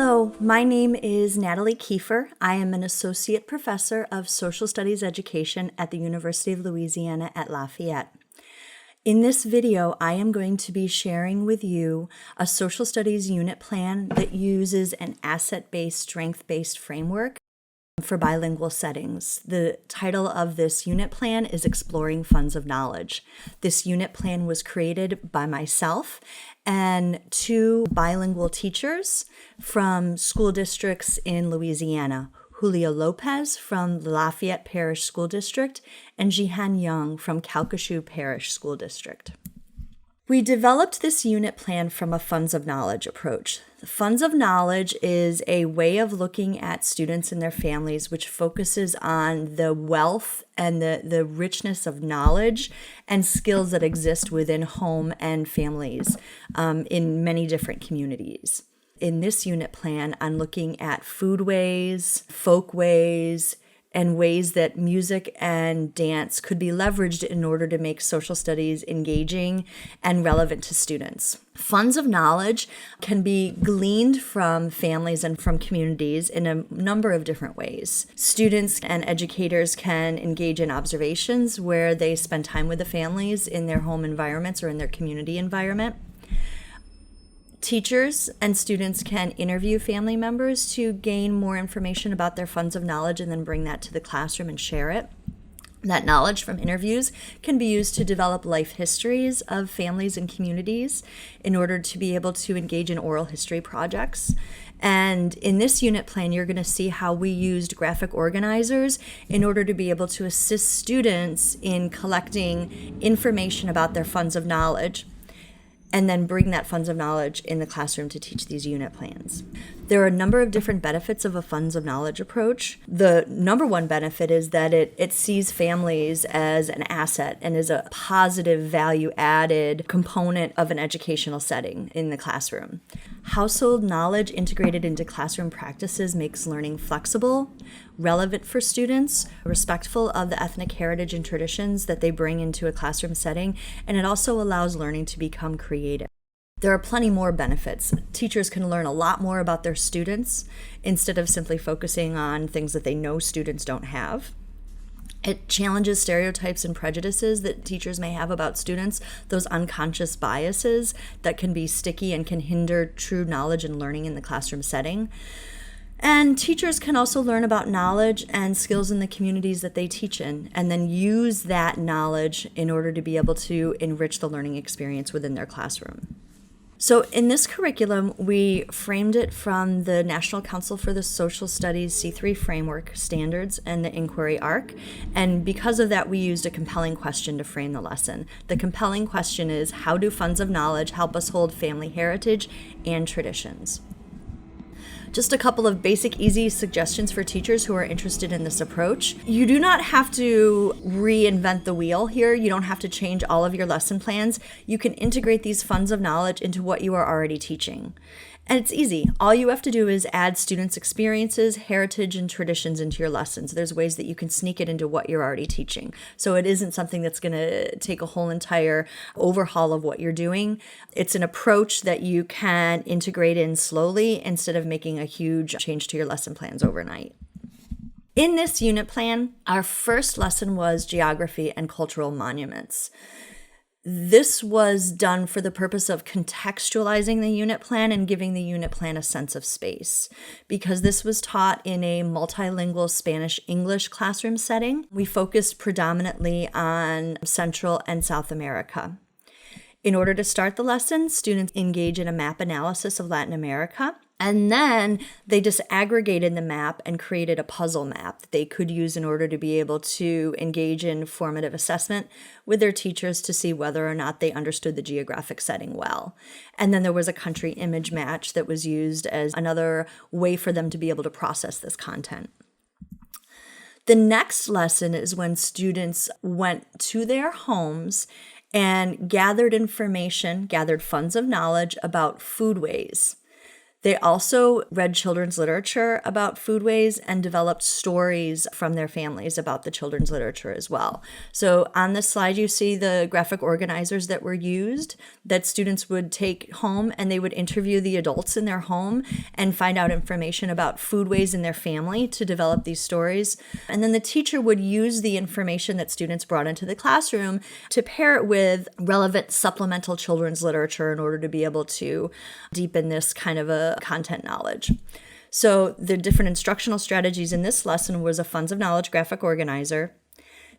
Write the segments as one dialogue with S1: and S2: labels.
S1: Hello, my name is Natalie Kiefer. I am an associate professor of social studies education at the University of Louisiana at Lafayette. In this video, I am going to be sharing with you a social studies unit plan that uses an asset-based, strength-based framework for bilingual settings. The title of this unit plan is Exploring Funds of Knowledge. This unit plan was created by myself and two bilingual teachers from school districts in Louisiana, Julio Lopez from the Lafayette Parish School District and Jihan Young from Calcasieu Parish School District. We developed this unit plan from a Funds of Knowledge approach. The Funds of Knowledge is a way of looking at students and their families which focuses on the wealth and the richness of knowledge and skills that exist within home and families in many different communities. In this unit plan, I'm looking at foodways, folkways, and ways that music and dance could be leveraged in order to make social studies engaging and relevant to students. Funds of knowledge can be gleaned from families and from communities in a number of different ways. Students and educators can engage in observations where they spend time with the families in their home environments or in their community environment. Teachers and students can interview family members to gain more information about their funds of knowledge and then bring that to the classroom and share it. That knowledge from interviews can be used to develop life histories of families and communities in order to be able to engage in oral history projects. And in this unit plan, you're going to see how we used graphic organizers in order to be able to assist students in collecting information about their funds of knowledge, and then bring that funds of knowledge in the classroom to teach these unit plans. There are a number of different benefits of a funds of knowledge approach. The number one benefit is that it sees families as an asset and is a positive value-added component of an educational setting in the classroom. Household knowledge integrated into classroom practices makes learning flexible, relevant for students, respectful of the ethnic heritage and traditions that they bring into a classroom setting, and it also allows learning to become creative. There are plenty more benefits. Teachers can learn a lot more about their students instead of simply focusing on things that they know students don't have. It challenges stereotypes and prejudices that teachers may have about students, those unconscious biases that can be sticky and can hinder true knowledge and learning in the classroom setting. And teachers can also learn about knowledge and skills in the communities that they teach in, and then use that knowledge in order to be able to enrich the learning experience within their classroom. So in this curriculum, we framed it from the National Council for the Social Studies C3 Framework Standards and the Inquiry Arc. And because of that, we used a compelling question to frame the lesson. The compelling question is, how do funds of knowledge help us hold family heritage and traditions? Just a couple of basic, easy suggestions for teachers who are interested in this approach. You do not have to reinvent the wheel here. You don't have to change all of your lesson plans. You can integrate these funds of knowledge into what you are already teaching. And it's easy. All you have to do is add students' experiences, heritage, and traditions into your lessons. There's ways that you can sneak it into what you're already teaching. So it isn't something that's going to take a whole entire overhaul of what you're doing. It's an approach that you can integrate in slowly instead of making a huge change to your lesson plans overnight. In this unit plan, our first lesson was geography and cultural monuments. This was done for the purpose of contextualizing the unit plan and giving the unit plan a sense of space. Because this was taught in a multilingual Spanish-English classroom setting, we focused predominantly on Central and South America. In order to start the lesson, students engage in a map analysis of Latin America. And then they disaggregated the map and created a puzzle map that they could use in order to be able to engage in formative assessment with their teachers to see whether or not they understood the geographic setting well. And then there was a country image match that was used as another way for them to be able to process this content. The next lesson is when students went to their homes and gathered information, gathered funds of knowledge about foodways. They also read children's literature about foodways and developed stories from their families about the children's literature as well. So on this slide, you see the graphic organizers that were used that students would take home, and they would interview the adults in their home and find out information about foodways in their family to develop these stories. And then the teacher would use the information that students brought into the classroom to pair it with relevant supplemental children's literature in order to be able to deepen this kind of a content knowledge. So the different instructional strategies in this lesson was a Funds of Knowledge graphic organizer.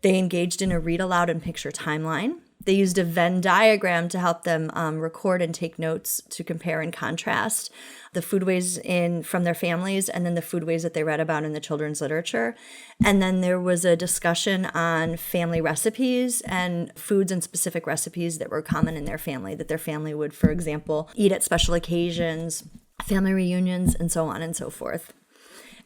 S1: They engaged in a read aloud and picture timeline. They used a Venn diagram to help them record and take notes to compare and contrast the foodways from their families and then the foodways that they read about in the children's literature. And then there was a discussion on family recipes and foods and specific recipes that were common in their family, that their family would, for example, eat at special occasions, family reunions, and so on and so forth.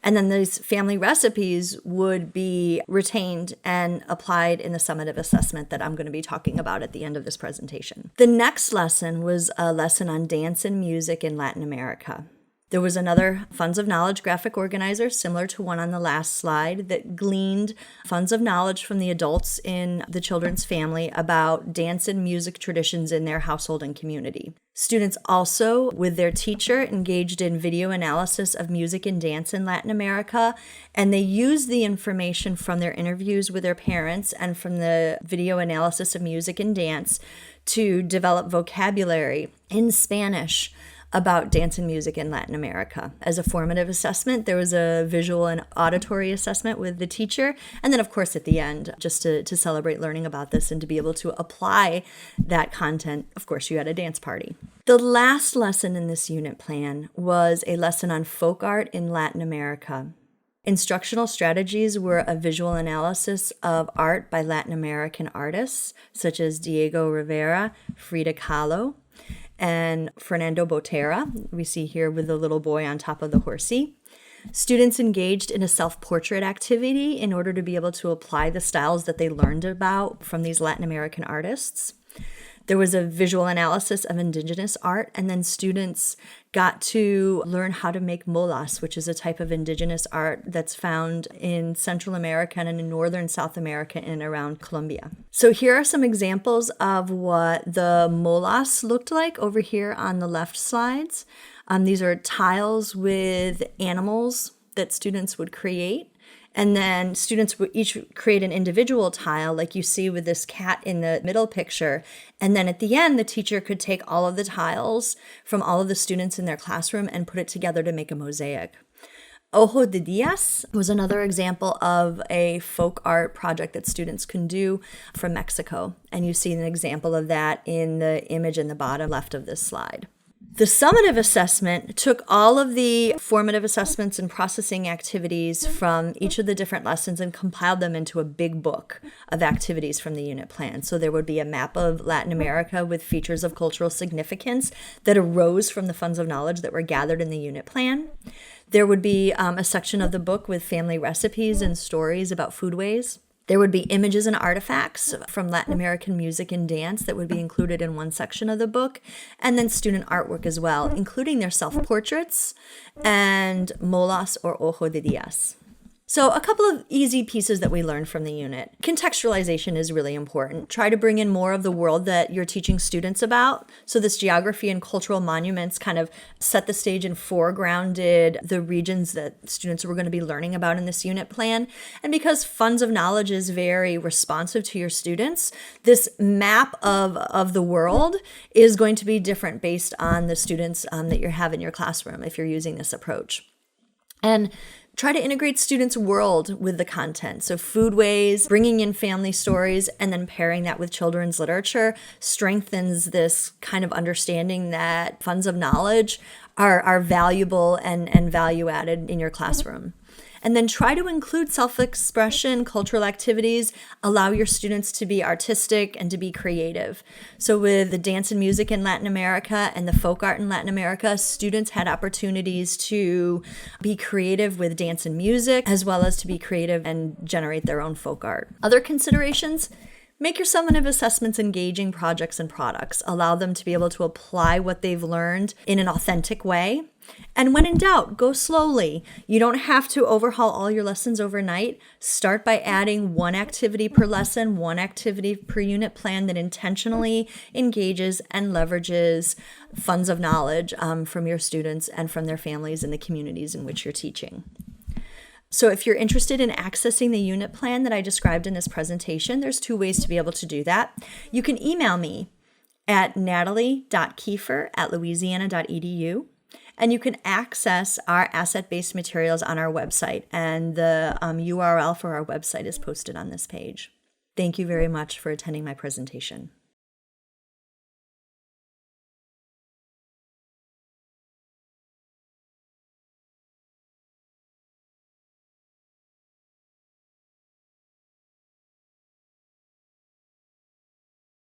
S1: And then these family recipes would be retained and applied in the summative assessment that I'm going to be talking about at the end of this presentation. The next lesson was a lesson on dance and music in Latin America. There was another Funds of Knowledge graphic organizer, similar to one on the last slide, that gleaned funds of knowledge from the adults in the children's family about dance and music traditions in their household and community. Students also, with their teacher, engaged in video analysis of music and dance in Latin America, and they used the information from their interviews with their parents and from the video analysis of music and dance to develop vocabulary in Spanish about dance and music in Latin America. As a formative assessment, there was a visual and auditory assessment with the teacher. And then, of course, at the end, just to celebrate learning about this and to be able to apply that content, of course, you had a dance party. The last lesson in this unit plan was a lesson on folk art in Latin America. Instructional strategies were a visual analysis of art by Latin American artists, such as Diego Rivera, Frida Kahlo, and Fernando Botera, we see here with the little boy on top of the horsey. Students engaged in a self-portrait activity in order to be able to apply the styles that they learned about from these Latin American artists. There was a visual analysis of indigenous art, and then students got to learn how to make molas, which is a type of indigenous art that's found in Central America and in northern South America and around Colombia. So here are some examples of what the molas looked like over here on the left slides. These are tiles with animals that students would create. And then students would each create an individual tile, like you see with this cat in the middle picture. And then at the end, the teacher could take all of the tiles from all of the students in their classroom and put it together to make a mosaic. Ojo de Diaz was another example of a folk art project that students can do from Mexico. And you see an example of that in the image in the bottom left of this slide. The summative assessment took all of the formative assessments and processing activities from each of the different lessons and compiled them into a big book of activities from the unit plan. So there would be a map of Latin America with features of cultural significance that arose from the funds of knowledge that were gathered in the unit plan. There would be a section of the book with family recipes and stories about foodways. There would be images and artifacts from Latin American music and dance that would be included in one section of the book, and then student artwork as well, including their self-portraits and molas or ojo de Diaz. So a couple of easy pieces that we learned from the unit. Contextualization is really important. Try to bring in more of the world that you're teaching students about. So this geography and cultural monuments kind of set the stage and foregrounded the regions that students were going to be learning about in this unit plan. And because funds of knowledge is very responsive to your students, this map of the world is going to be different based on the students that you have in your classroom if you're using this approach. And try to integrate students' world with the content. So foodways, bringing in family stories, and then pairing that with children's literature strengthens this kind of understanding that funds of knowledge are valuable and value added in your classroom. And then try to include self-expression, cultural activities, allow your students to be artistic and to be creative. So with the dance and music in Latin America and the folk art in Latin America, students had opportunities to be creative with dance and music, as well as to be creative and generate their own folk art. Other considerations: Make your summative assessments engaging projects and products. Allow them to be able to apply what they've learned in an authentic way. And when in doubt, go slowly. You don't have to overhaul all your lessons overnight. Start by adding one activity per lesson, one activity per unit plan that intentionally engages and leverages funds of knowledge from your students and from their families and the communities in which you're teaching. So if you're interested in accessing the unit plan that I described in this presentation, there's 2 ways to be able to do that. You can email me at natalie.kiefer@louisiana.edu, and you can access our asset-based materials on our website, and the URL for our website is posted on this page. Thank you very much for attending my presentation.